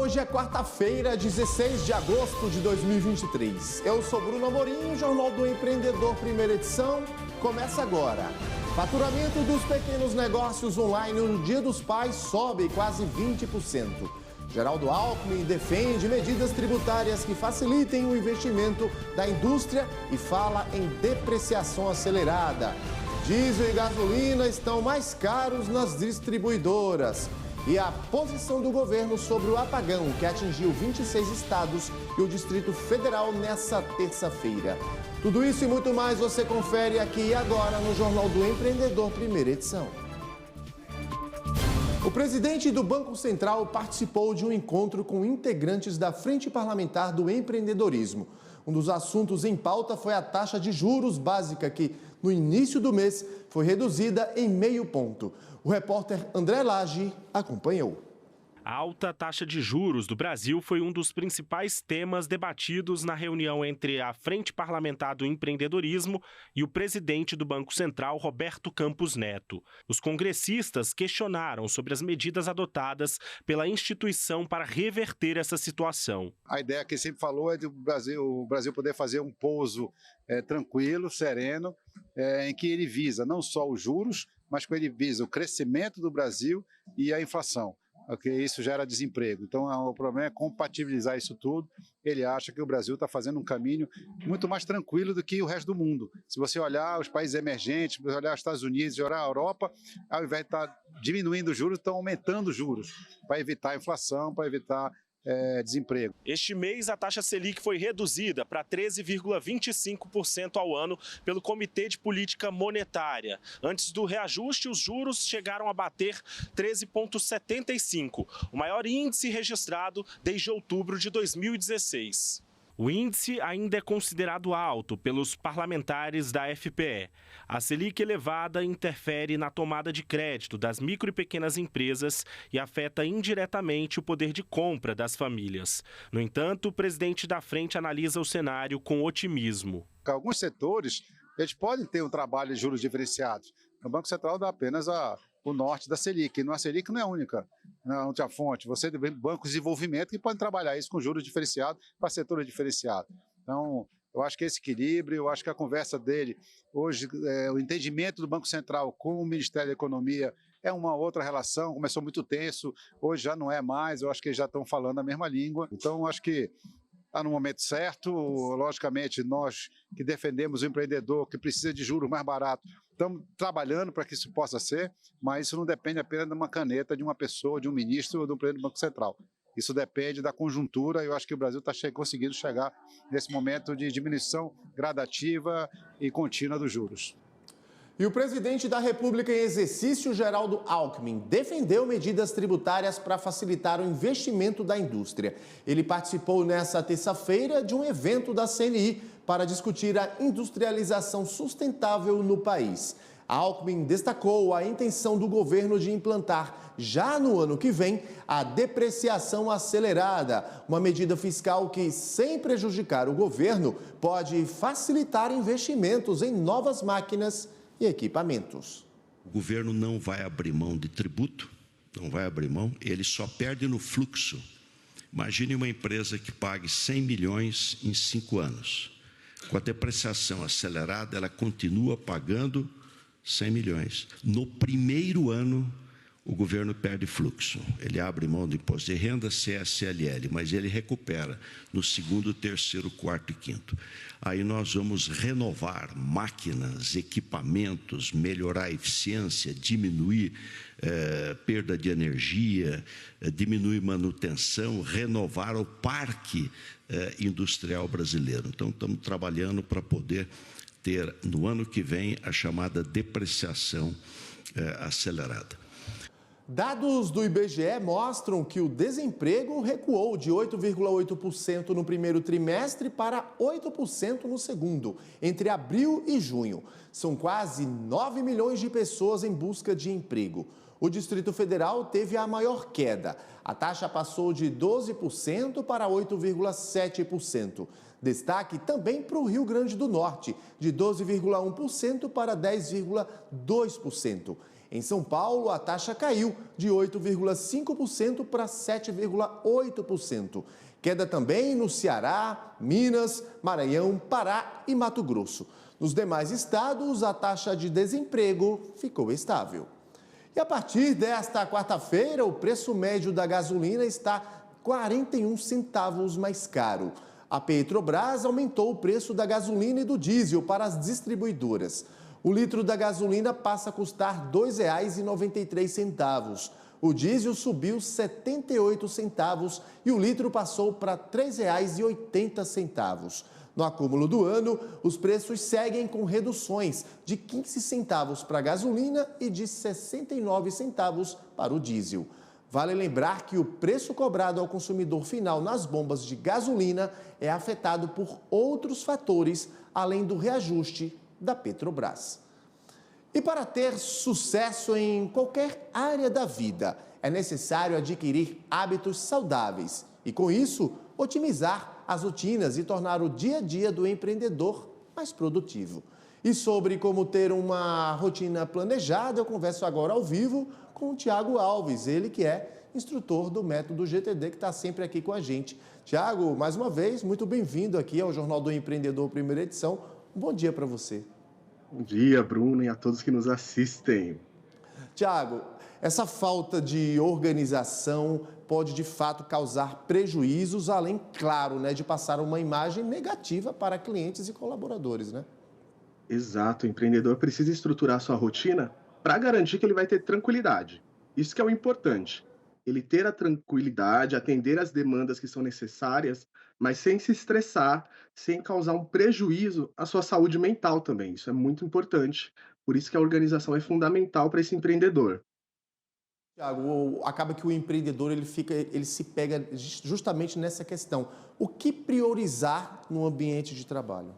hoje é quarta-feira, 16 de agosto de 2023. Eu sou Bruno Amorim, o Jornal do Empreendedor, primeira edição, começa agora. Faturamento dos pequenos negócios online no Dia dos Pais sobe quase 20%. Geraldo Alckmin defende medidas tributárias que facilitem o investimento da indústria e fala em depreciação acelerada. Diesel e gasolina estão mais caros nas distribuidoras. E a posição do governo sobre o apagão, que atingiu 26 estados e o Distrito Federal nessa terça-feira. Tudo isso e muito mais você confere aqui e agora no Jornal do Empreendedor, primeira edição. O presidente do Banco Central participou de um encontro com integrantes da Frente Parlamentar do Empreendedorismo. Um dos assuntos em pauta foi a taxa de juros básica, que no início do mês foi reduzida em meio ponto. O repórter André Lage acompanhou. A alta taxa de juros do Brasil foi um dos principais temas debatidos na reunião entre a Frente Parlamentar do Empreendedorismo e o presidente do Banco Central, Roberto Campos Neto. Os congressistas questionaram sobre as medidas adotadas pela instituição para reverter essa situação. A ideia que ele sempre falou é de o Brasil poder fazer um pouso tranquilo, sereno, em que ele visa não só os juros, mas que ele visa o crescimento do Brasil e a inflação. Porque isso gera desemprego. Então, o problema é compatibilizar isso tudo. Ele acha que o Brasil está fazendo um caminho muito mais tranquilo do que o resto do mundo. Se você olhar os países emergentes, se você olhar os Estados Unidos, se olhar a Europa, ao invés de estar diminuindo os juros, estão aumentando os juros para evitar a inflação, para evitar desemprego. Este mês, a taxa Selic foi reduzida para 13,25% ao ano pelo Comitê de Política Monetária. Antes do reajuste, os juros chegaram a bater 13,75%, o maior índice registrado desde outubro de 2016. O índice ainda é considerado alto pelos parlamentares da FPE. A Selic elevada interfere na tomada de crédito das micro e pequenas empresas e afeta indiretamente o poder de compra das famílias. No entanto, o presidente da frente analisa o cenário com otimismo. Alguns setores eles podem ter um trabalho de juros diferenciados. O Banco Central dá apenas o norte da Selic. A Selic não é única, não tem a fonte. Você tem bancos de desenvolvimento que podem trabalhar isso com juros diferenciados para setores diferenciados. Então, eu acho que esse equilíbrio, eu acho que a conversa dele, hoje, o entendimento do Banco Central com o Ministério da Economia é uma outra relação, começou muito tenso, hoje já não é mais, eu acho que eles já estão falando a mesma língua. Então, eu acho que está no momento certo. Logicamente, nós que defendemos o empreendedor, que precisa de juros mais baratos, estamos trabalhando para que isso possa ser, mas isso não depende apenas de uma caneta, de uma pessoa, de um ministro ou do presidente do Banco Central. Isso depende da conjuntura e eu acho que o Brasil está conseguindo chegar nesse momento de diminuição gradativa e contínua dos juros. E o presidente da República em exercício, Geraldo Alckmin, defendeu medidas tributárias para facilitar o investimento da indústria. Ele participou nesta terça-feira de um evento da CNI para discutir a industrialização sustentável no país. Alckmin destacou a intenção do governo de implantar, já no ano que vem, a depreciação acelerada, uma medida fiscal que, sem prejudicar o governo, pode facilitar investimentos em novas máquinas e equipamentos. O governo não vai abrir mão de tributo, não vai abrir mão, ele só perde no fluxo. Imagine uma empresa que pague 100 milhões em 5 anos. Com a depreciação acelerada, ela continua pagando 100 milhões. No primeiro ano, o governo perde fluxo. Ele abre mão do imposto de renda, CSLL, mas ele recupera no segundo, terceiro, quarto e quinto. Aí nós vamos renovar máquinas, equipamentos, melhorar a eficiência, diminuir perda de energia, diminuir manutenção, renovar o parque industrial brasileiro. Então, estamos trabalhando para poder ter, no ano que vem, a chamada depreciação acelerada. Dados do IBGE mostram que o desemprego recuou de 8,8% no primeiro trimestre para 8% no segundo, entre abril e junho. São quase 9 milhões de pessoas em busca de emprego. O Distrito Federal teve a maior queda. A taxa passou de 12% para 8,7%. Destaque também para o Rio Grande do Norte, de 12,1% para 10,2%. Em São Paulo, a taxa caiu de 8,5% para 7,8%. Queda também no Ceará, Minas, Maranhão, Pará e Mato Grosso. Nos demais estados, a taxa de desemprego ficou estável. E a partir desta quarta-feira, o preço médio da gasolina está 41 centavos mais caro. A Petrobras aumentou o preço da gasolina e do diesel para as distribuidoras. O litro da gasolina passa a custar R$ 2,93. O diesel subiu 78 centavos e o litro passou para R$ 3,80. No acúmulo do ano, os preços seguem com reduções de 15 centavos para a gasolina e de 69 centavos para o diesel. Vale lembrar que o preço cobrado ao consumidor final nas bombas de gasolina é afetado por outros fatores, além do reajuste da Petrobras. E para ter sucesso em qualquer área da vida, é necessário adquirir hábitos saudáveis e, com isso, otimizar as rotinas e tornar o dia a dia do empreendedor mais produtivo. E sobre como ter uma rotina planejada, eu converso agora ao vivo com o Tiago Alves, ele que é instrutor do Método GTD, que está sempre aqui com a gente. Tiago, mais uma vez, muito bem-vindo aqui ao Jornal do Empreendedor, primeira edição. Um bom dia para você. Bom dia, Bruno, e a todos que nos assistem. Tiago, essa falta de organização pode, de fato, causar prejuízos, além, claro, de passar uma imagem negativa para clientes e colaboradores, né? Exato, o empreendedor precisa estruturar sua rotina para garantir que ele vai ter tranquilidade. Isso que é o importante. Ele ter a tranquilidade, atender às demandas que são necessárias, mas sem se estressar, sem causar um prejuízo à sua saúde mental também. Isso é muito importante. Por isso que a organização é fundamental para esse empreendedor. Tiago, acaba que o empreendedor ele se pega justamente nessa questão. O que priorizar no ambiente de trabalho?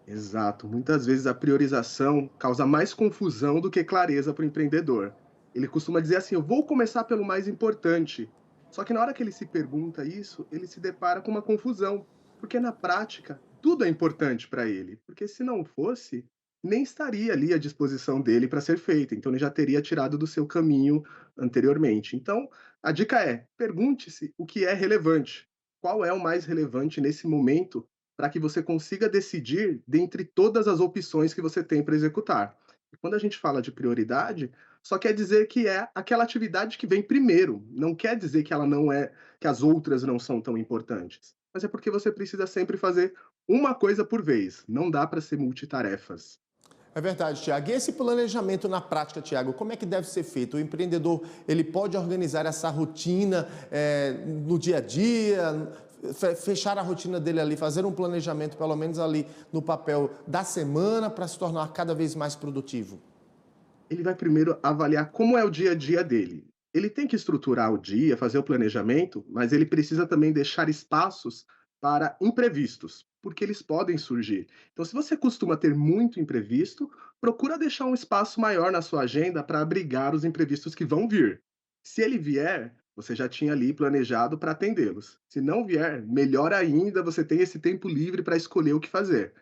Exato. Muitas vezes a priorização causa mais confusão do que clareza para o empreendedor. Ele costuma dizer assim: eu vou começar pelo mais importante. Só que na hora que ele se pergunta isso, ele se depara com uma confusão, porque na prática tudo é importante para ele, porque se não fosse, nem estaria ali à disposição dele para ser feito, então ele já teria tirado do seu caminho anteriormente. Então, a dica é: pergunte-se o que é relevante, qual é o mais relevante nesse momento, para que você consiga decidir dentre todas as opções que você tem para executar. E quando a gente fala de prioridade, só quer dizer que é aquela atividade que vem primeiro, não quer dizer que ela não é, que as outras não são tão importantes. Mas é porque você precisa sempre fazer uma coisa por vez, não dá para ser multitarefas. É verdade, Tiago. E esse planejamento na prática, Tiago, como é que deve ser feito? O empreendedor, ele pode organizar essa rotina no dia a dia, fechar a rotina dele ali, fazer um planejamento, pelo menos ali no papel da semana, para se tornar cada vez mais produtivo? Ele vai primeiro avaliar como é o dia a dia dele. Ele tem que estruturar o dia, fazer o planejamento, mas ele precisa também deixar espaços para imprevistos, porque eles podem surgir. Então, se você costuma ter muito imprevisto, procura deixar um espaço maior na sua agenda para abrigar os imprevistos que vão vir. Se ele vier, você já tinha ali planejado para atendê-los. Se não vier, melhor ainda, você tem esse tempo livre para escolher o que fazer.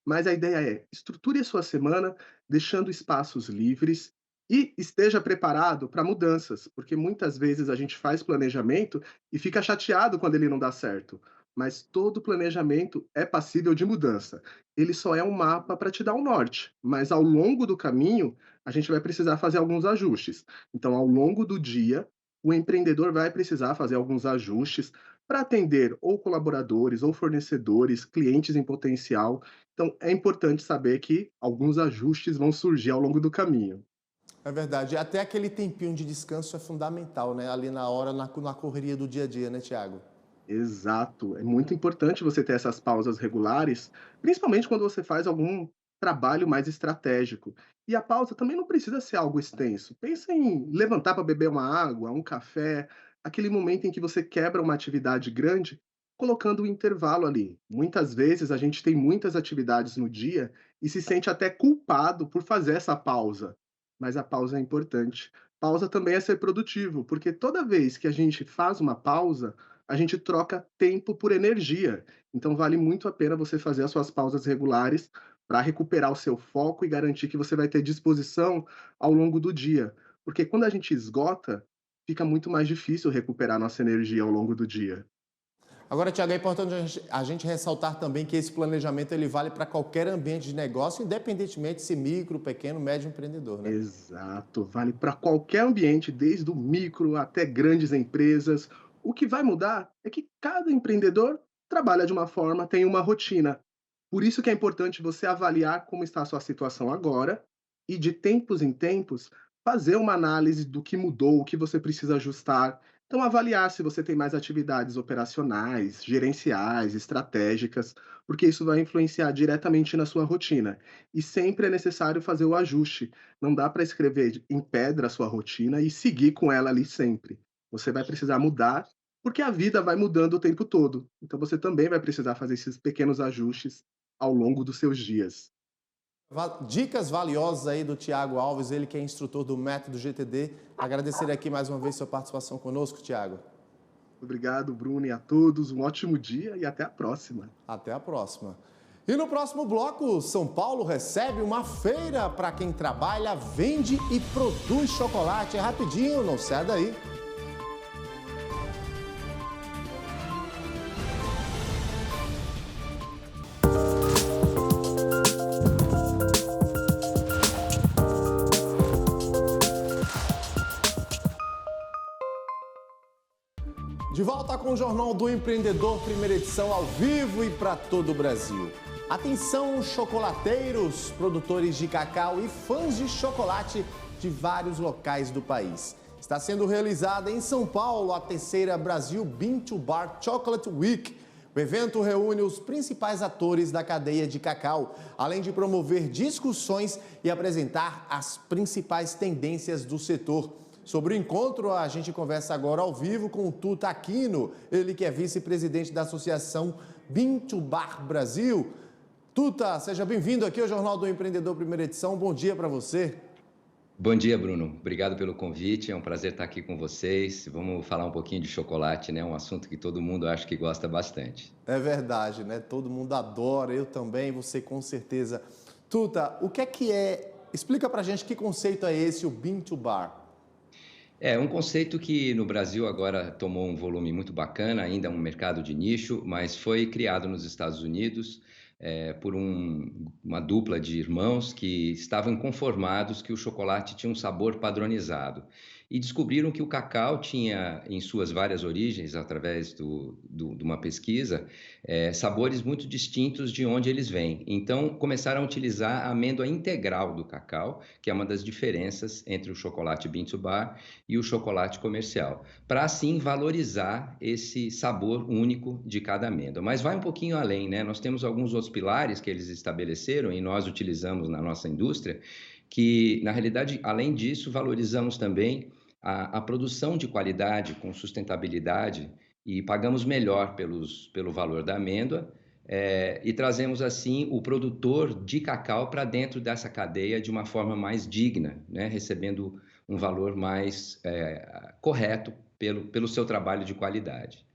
Mas a ideia é: estruture a sua semana, deixando espaços livres e esteja preparado para mudanças, porque muitas vezes a gente faz planejamento e fica chateado quando ele não dá certo. Mas todo planejamento é passível de mudança. Ele só é um mapa para te dar um norte, mas ao longo do caminho a gente vai precisar fazer alguns ajustes. Então, ao longo do dia, o empreendedor vai precisar fazer alguns ajustes para atender ou colaboradores, ou fornecedores, clientes em potencial. Então, é importante saber que alguns ajustes vão surgir ao longo do caminho. É verdade. Até aquele tempinho de descanso é fundamental, né? Ali na hora, na correria do dia a dia, né, Tiago? Exato. É muito importante você ter essas pausas regulares, principalmente quando você faz algum trabalho mais estratégico. E a pausa também não precisa ser algo extenso. Pensa em levantar para beber uma água, um café, aquele momento em que você quebra uma atividade grande, colocando um intervalo ali. Muitas vezes a gente tem muitas atividades no dia e se sente até culpado por fazer essa pausa. Mas a pausa é importante. Pausa também é ser produtivo, porque toda vez que a gente faz uma pausa, a gente troca tempo por energia. Então vale muito a pena você fazer as suas pausas regulares para recuperar o seu foco e garantir que você vai ter disposição ao longo do dia. porque quando a gente esgota, fica muito mais difícil recuperar nossa energia ao longo do dia. Agora, Tiago, é importante a gente ressaltar também que esse planejamento ele vale para qualquer ambiente de negócio, independentemente se micro, pequeno, médio empreendedor, né? Exato, vale para qualquer ambiente, desde o micro até grandes empresas. O que vai mudar é que cada empreendedor trabalha de uma forma, tem uma rotina. Por isso que é importante você avaliar como está a sua situação agora e, de tempos em tempos, fazer uma análise do que mudou, o que você precisa ajustar. Então, avaliar se você tem mais atividades operacionais, gerenciais, estratégicas, porque isso vai influenciar diretamente na sua rotina. E sempre é necessário fazer o ajuste. Não dá para escrever em pedra a sua rotina e seguir com ela ali sempre. Você vai precisar mudar, porque a vida vai mudando o tempo todo. Então você também vai precisar fazer esses pequenos ajustes ao longo dos seus dias. Dicas valiosas aí do Tiago Alves, ele que é instrutor do Método GTD. Agradecer aqui mais uma vez sua participação conosco, Tiago. Obrigado, Bruno, e a todos. Um ótimo dia e até a próxima. Até a próxima. E no próximo bloco, São Paulo recebe uma feira para quem trabalha, vende e produz chocolate. É rapidinho, não sai daí. De volta com o Jornal do Empreendedor, primeira edição ao vivo e para todo o Brasil. Atenção, chocolateiros, produtores de cacau e fãs de chocolate de vários locais do país. Está sendo realizada em São Paulo a terceira Brasil Bean to Bar Chocolate Week. O evento reúne os principais atores da cadeia de cacau, além de promover discussões e apresentar as principais tendências do setor. Sobre o encontro, a gente conversa agora ao vivo com o Tuta Aquino, ele que é vice-presidente da Associação Bean to Bar Brasil. Tuta, seja bem-vindo aqui ao Jornal do Empreendedor, primeira edição. Bom dia para você. Bom dia, Bruno. Obrigado pelo convite. É um prazer estar aqui com vocês. Vamos falar um pouquinho de chocolate, né? Um assunto que todo mundo acha que gosta bastante. É verdade, né? Todo mundo adora, eu também, você com certeza. Tuta, o que é? Explica pra gente que conceito é esse, o Bean to Bar. É um conceito que no Brasil agora tomou um volume muito bacana, ainda é um mercado de nicho, mas foi criado nos Estados Unidos por uma dupla de irmãos que estavam inconformados que o chocolate tinha um sabor padronizado. E descobriram que o cacau tinha, em suas várias origens, através de uma pesquisa, sabores muito distintos de onde eles vêm. Então, começaram a utilizar a amêndoa integral do cacau, que é uma das diferenças entre o chocolate Bean to Bar e o chocolate comercial, para assim valorizar esse sabor único de cada amêndoa. Mas vai um pouquinho além, né? Nós temos alguns outros pilares que eles estabeleceram e nós utilizamos na nossa indústria, que, na realidade, além disso, valorizamos também a produção de qualidade com sustentabilidade e pagamos melhor pelo valor da amêndoa e trazemos, assim, o produtor de cacau para dentro dessa cadeia de uma forma mais digna, né? Recebendo um valor mais correto pelo seu trabalho de qualidade.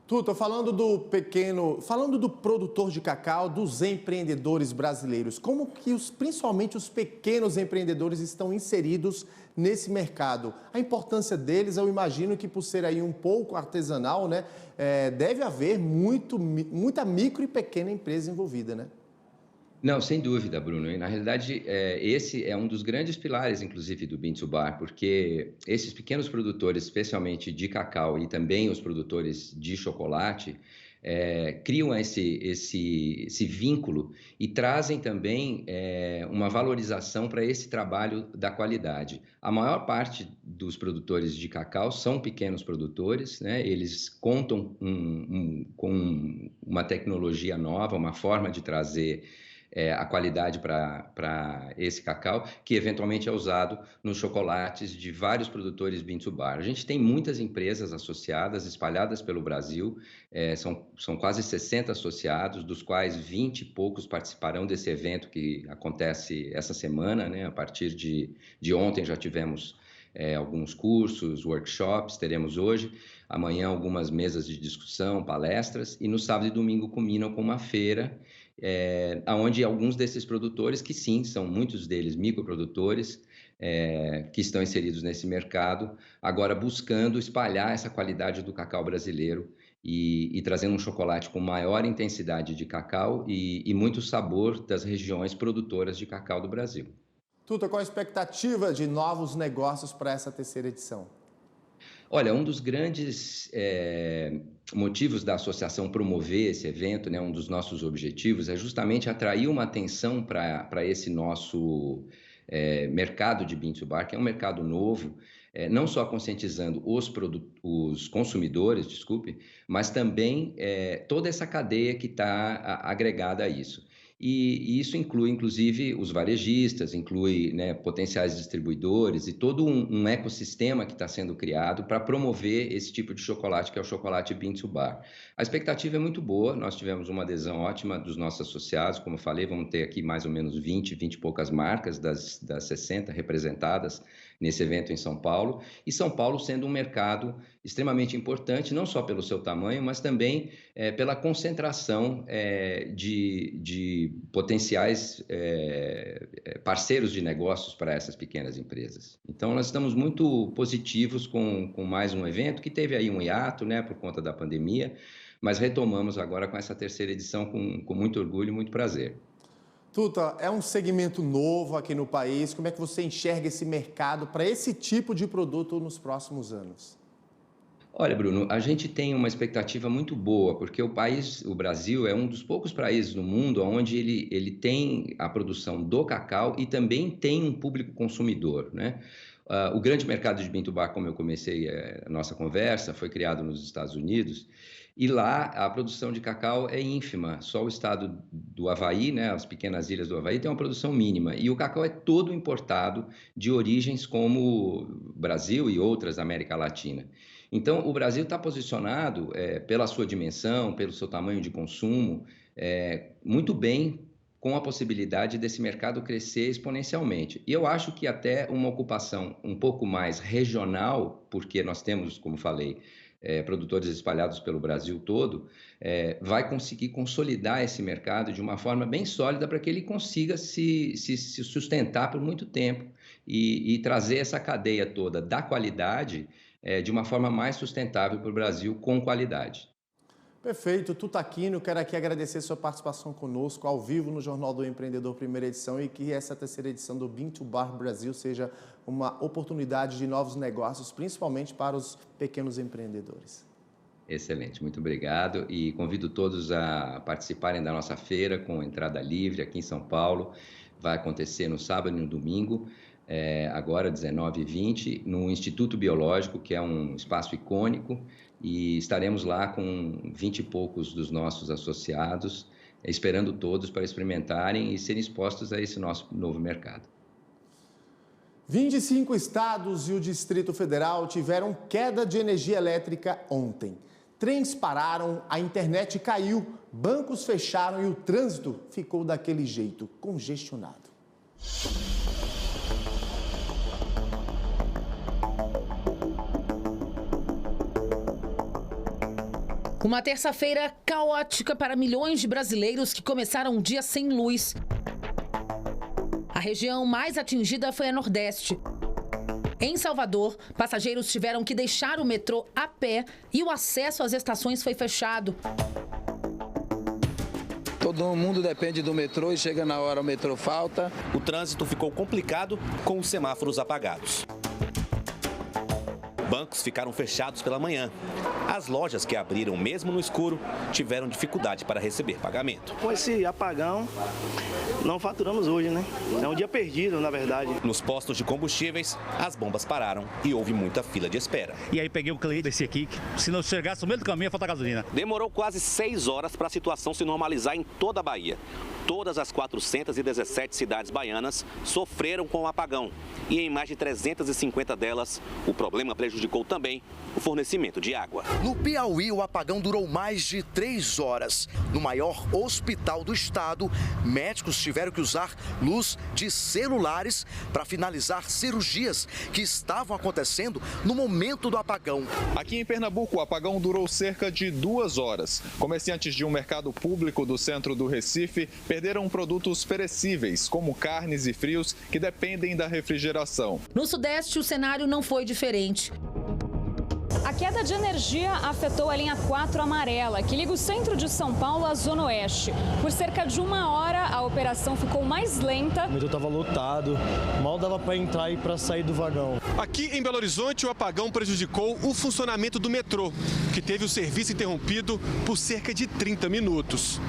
Tuta, falando do produtor de cacau, dos empreendedores brasileiros, como que principalmente os pequenos empreendedores estão inseridos nesse mercado? A importância deles, eu imagino que por ser aí um pouco artesanal, né, deve haver muita micro e pequena empresa envolvida, né? Não, sem dúvida, Bruno. E, na realidade, esse é um dos grandes pilares, inclusive, do Bean to Bar, porque esses pequenos produtores, especialmente de cacau e também os produtores de chocolate, criam esse vínculo e trazem também uma valorização para esse trabalho da qualidade. A maior parte dos produtores de cacau são pequenos produtores, né? Eles contam com uma tecnologia nova, uma forma de trazer a qualidade para esse cacau, que eventualmente é usado nos chocolates de vários produtores Bean to Bar. A gente tem muitas empresas associadas, espalhadas pelo Brasil, são quase 60 associados, dos quais 20 e poucos participarão desse evento que acontece essa semana, né? A partir de ontem já tivemos alguns cursos, workshops, teremos hoje, amanhã algumas mesas de discussão, palestras, e no sábado e domingo culminam com uma feira onde alguns desses produtores, que sim, são muitos deles microprodutores, que estão inseridos nesse mercado, agora buscando espalhar essa qualidade do cacau brasileiro e trazendo um chocolate com maior intensidade de cacau e muito sabor das regiões produtoras de cacau do Brasil. Tuta, qual a expectativa de novos negócios para essa terceira edição? Olha, um dos grandes motivos da associação promover esse evento, né, um dos nossos objetivos, é justamente atrair uma atenção para esse nosso mercado de Bean to Bar, que é um mercado novo, não só conscientizando os consumidores, mas também toda essa cadeia que está agregada a isso. E isso inclui, inclusive, os varejistas, inclui, né, potenciais distribuidores e todo um ecossistema que está sendo criado para promover esse tipo de chocolate, que é o chocolate Bean to Bar. A expectativa é muito boa, nós tivemos uma adesão ótima dos nossos associados, como eu falei, vamos ter aqui mais ou menos 20 e poucas marcas das 60 representadas nesse evento em São Paulo, e São Paulo sendo um mercado extremamente importante, não só pelo seu tamanho, mas também pela concentração de potenciais parceiros de negócios para essas pequenas empresas. Então, nós estamos muito positivos com mais um evento, que teve aí um hiato, né, por conta da pandemia, mas retomamos agora com essa terceira edição com muito orgulho e muito prazer. Tuta, é um segmento novo aqui no país. Como é que você enxerga esse mercado para esse tipo de produto nos próximos anos? Olha, Bruno, a gente tem uma expectativa muito boa, porque o Brasil é um dos poucos países no mundo onde ele tem a produção do cacau e também tem um público consumidor, né? O grande mercado de Bean to Bar, como eu comecei a nossa conversa, foi criado nos Estados Unidos, e lá a produção de cacau é ínfima. Só o estado do Havaí, né, as pequenas ilhas do Havaí, tem uma produção mínima. E o cacau é todo importado de origens como Brasil e outras da América Latina. Então, o Brasil está posicionado, pela sua dimensão, pelo seu tamanho de consumo, muito bem, com a possibilidade desse mercado crescer exponencialmente. E eu acho que até uma ocupação um pouco mais regional, porque nós temos, como falei, produtores espalhados pelo Brasil todo, vai conseguir consolidar esse mercado de uma forma bem sólida para que ele consiga se sustentar por muito tempo e trazer essa cadeia toda da qualidade de uma forma mais sustentável para o Brasil, com qualidade. Perfeito. Tuta Aquino, quero aqui agradecer sua participação conosco ao vivo no Jornal do Empreendedor Primeira Edição e que essa terceira edição do Bean to Bar Brasil seja uma oportunidade de novos negócios, principalmente para os pequenos empreendedores. Excelente, muito obrigado e convido todos a participarem da nossa feira com entrada livre aqui em São Paulo. Vai acontecer no sábado e no domingo, agora 19h20, no Instituto Biológico, que é um espaço icônico, e estaremos lá com 20 e poucos dos nossos associados, esperando todos para experimentarem e serem expostos a esse nosso novo mercado. 25 estados e o Distrito Federal tiveram queda de energia elétrica ontem. Trens pararam, a internet caiu, bancos fecharam e o trânsito ficou daquele jeito, congestionado. Uma terça-feira caótica para milhões de brasileiros que começaram o dia sem luz. A região mais atingida foi a Nordeste. Em Salvador, passageiros tiveram que deixar o metrô a pé e o acesso às estações foi fechado. Todo mundo depende do metrô e chega na hora o metrô falta. O trânsito ficou complicado com os semáforos apagados. Bancos ficaram fechados pela manhã. As lojas que abriram mesmo no escuro tiveram dificuldade para receber pagamento. Com esse apagão, não faturamos hoje, né? É um dia perdido, na verdade. Nos postos de combustíveis, as bombas pararam e houve muita fila de espera. E aí peguei um cliente desse aqui, que se não chegasse no meio do caminho ia faltar gasolina. Demorou quase 6 horas para a situação se normalizar em toda a Bahia. Todas as 417 cidades baianas sofreram com o apagão e em mais de 350 delas, o problema prejudicou também o fornecimento de água. No Piauí, o apagão durou mais de 3 horas. No maior hospital do estado, médicos tiveram que usar luz de celulares para finalizar cirurgias que estavam acontecendo no momento do apagão. Aqui em Pernambuco, o apagão durou cerca de 2 horas. Comerciantes de um mercado público do centro do Recife perderam produtos perecíveis, como carnes e frios, que dependem da refrigeração. No Sudeste, o cenário não foi diferente. A queda de energia afetou a linha 4 amarela, que liga o centro de São Paulo à Zona Oeste. Por cerca de 1 hora, a operação ficou mais lenta. O metrô estava lotado, mal dava para entrar e para sair do vagão. Aqui em Belo Horizonte, o apagão prejudicou o funcionamento do metrô, que teve o serviço interrompido por cerca de 30 minutos.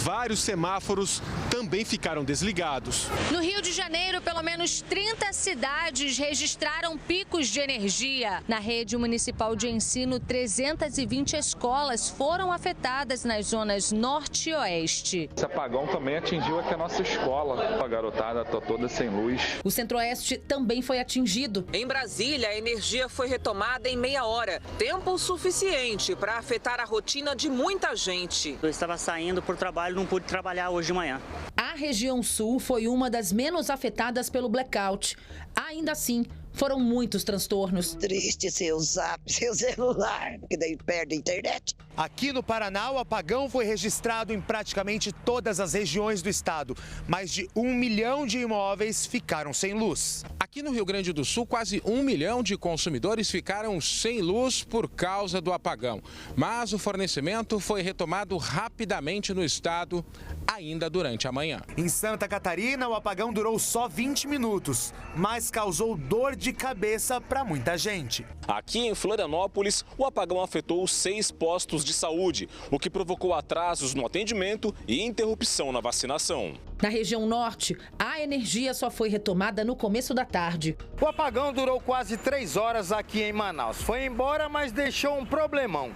Vários semáforos também ficaram desligados. No Rio de Janeiro, pelo menos 30 cidades registraram picos de energia. Na rede municipal de ensino, 320 escolas foram afetadas nas zonas norte e oeste. Esse apagão também atingiu aqui a nossa escola. A garotada está toda sem luz. O centro-oeste também foi atingido. Em Brasília, a energia foi retomada em meia hora. Tempo suficiente para afetar a rotina de muita gente. Eu estava saindo para o trabalho, não pude trabalhar hoje de manhã. A região sul foi uma das menos afetadas pelo blackout. Ainda assim, foram muitos transtornos. Triste seu zap, seu celular, que daí perde a internet. Aqui no Paraná, o apagão foi registrado em praticamente todas as regiões do estado. Mais de 1 milhão de imóveis ficaram sem luz. Aqui no Rio Grande do Sul, quase 1 milhão de consumidores ficaram sem luz por causa do apagão. Mas o fornecimento foi retomado rapidamente no estado, ainda durante a manhã. Em Santa Catarina, o apagão durou só 20 minutos, mas causou dor de cabeça para muita gente. Aqui em Florianópolis, o apagão afetou 6 postos de saúde, o que provocou atrasos no atendimento e interrupção na vacinação. Na região norte, a energia só foi retomada no começo da tarde. O apagão durou quase 3 horas aqui em Manaus. Foi embora, mas deixou um problemão.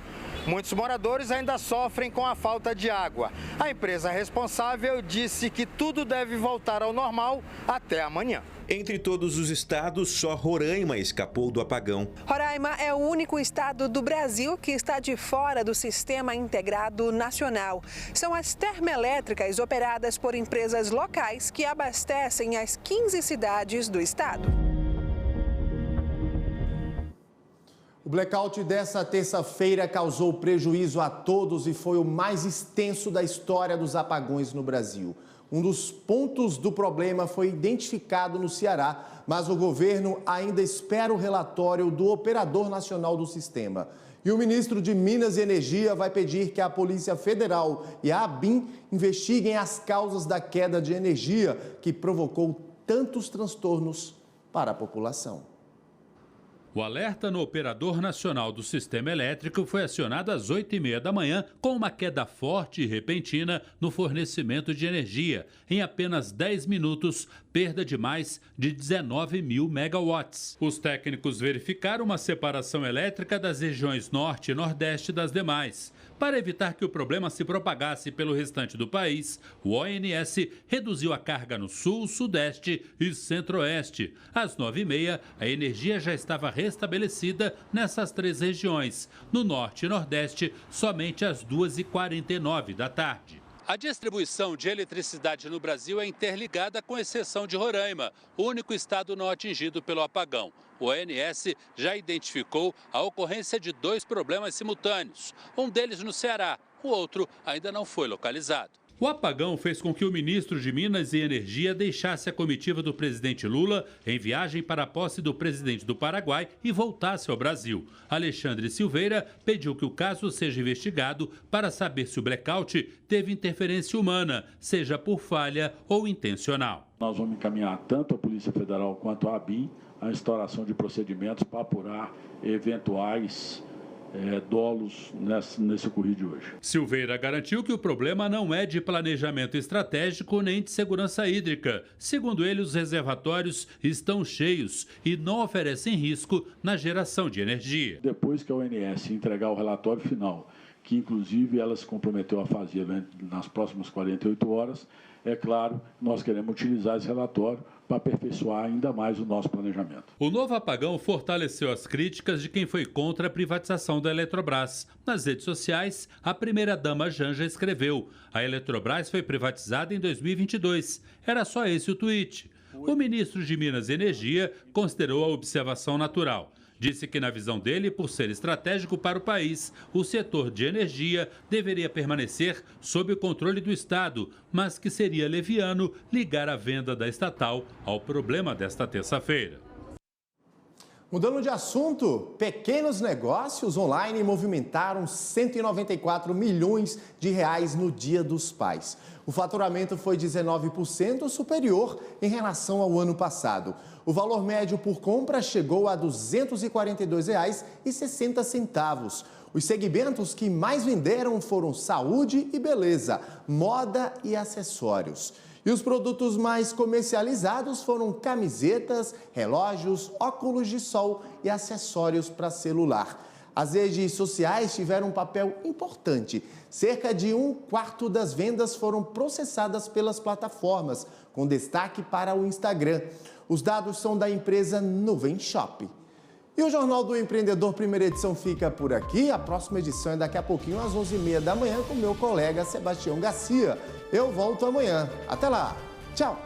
Muitos moradores ainda sofrem com a falta de água. A empresa responsável disse que tudo deve voltar ao normal até amanhã. Entre todos os estados, só Roraima escapou do apagão. Roraima é o único estado do Brasil que está de fora do Sistema Integrado Nacional. São as termoelétricas operadas por empresas locais que abastecem as 15 cidades do estado. O blackout dessa terça-feira causou prejuízo a todos e foi o mais extenso da história dos apagões no Brasil. Um dos pontos do problema foi identificado no Ceará, mas o governo ainda espera o relatório do Operador Nacional do Sistema. E o ministro de Minas e Energia vai pedir que a Polícia Federal e a ABIN investiguem as causas da queda de energia que provocou tantos transtornos para a população. O alerta no Operador Nacional do Sistema Elétrico foi acionado às 8h30 da manhã com uma queda forte e repentina no fornecimento de energia. Em apenas 10 minutos, perda de mais de 19 mil megawatts. Os técnicos verificaram uma separação elétrica das regiões norte e nordeste das demais. Para evitar que o problema se propagasse pelo restante do país, o ONS reduziu a carga no sul, sudeste e centro-oeste. Às 9h30, a energia já estava restabelecida nessas 3 regiões. No norte e nordeste, somente às 2h49 da tarde. A distribuição de eletricidade no Brasil é interligada, com exceção de Roraima, o único estado não atingido pelo apagão. O ONS já identificou a ocorrência de 2 problemas simultâneos, um deles no Ceará, o outro ainda não foi localizado. O apagão fez com que o ministro de Minas e Energia deixasse a comitiva do presidente Lula em viagem para a posse do presidente do Paraguai e voltasse ao Brasil. Alexandre Silveira pediu que o caso seja investigado para saber se o blackout teve interferência humana, seja por falha ou intencional. Nós vamos encaminhar tanto a Polícia Federal quanto a ABIN a instauração de procedimentos para apurar eventuais dolos nesse ocorrido de hoje. Silveira garantiu que o problema não é de planejamento estratégico nem de segurança hídrica. Segundo ele, os reservatórios estão cheios e não oferecem risco na geração de energia. Depois que a ONS entregar o relatório final, que inclusive ela se comprometeu a fazer nas próximas 48 horas, é claro, nós queremos utilizar esse relatório para aperfeiçoar ainda mais o nosso planejamento. O novo apagão fortaleceu as críticas de quem foi contra a privatização da Eletrobras. Nas redes sociais, a primeira-dama Janja escreveu: a Eletrobras foi privatizada em 2022. Era só esse o tweet. O ministro de Minas e Energia considerou a observação natural. Disse que, na visão dele, por ser estratégico para o país, o setor de energia deveria permanecer sob o controle do Estado, mas que seria leviano ligar a venda da estatal ao problema desta terça-feira. Mudando de assunto, pequenos negócios online movimentaram 194 milhões de reais no Dia dos Pais. O faturamento foi 19% superior em relação ao ano passado. O valor médio por compra chegou a R$ 242,60. Os segmentos que mais venderam foram saúde e beleza, moda e acessórios. E os produtos mais comercializados foram camisetas, relógios, óculos de sol e acessórios para celular. As redes sociais tiveram um papel importante. Cerca de 1/4 das vendas foram processadas pelas plataformas, com destaque para o Instagram. Os dados são da empresa Nuvem Shop. E o Jornal do Empreendedor, primeira edição, fica por aqui. A próxima edição é daqui a pouquinho, às 11h30 da manhã, com meu colega Sebastião Garcia. Eu volto amanhã. Até lá. Tchau.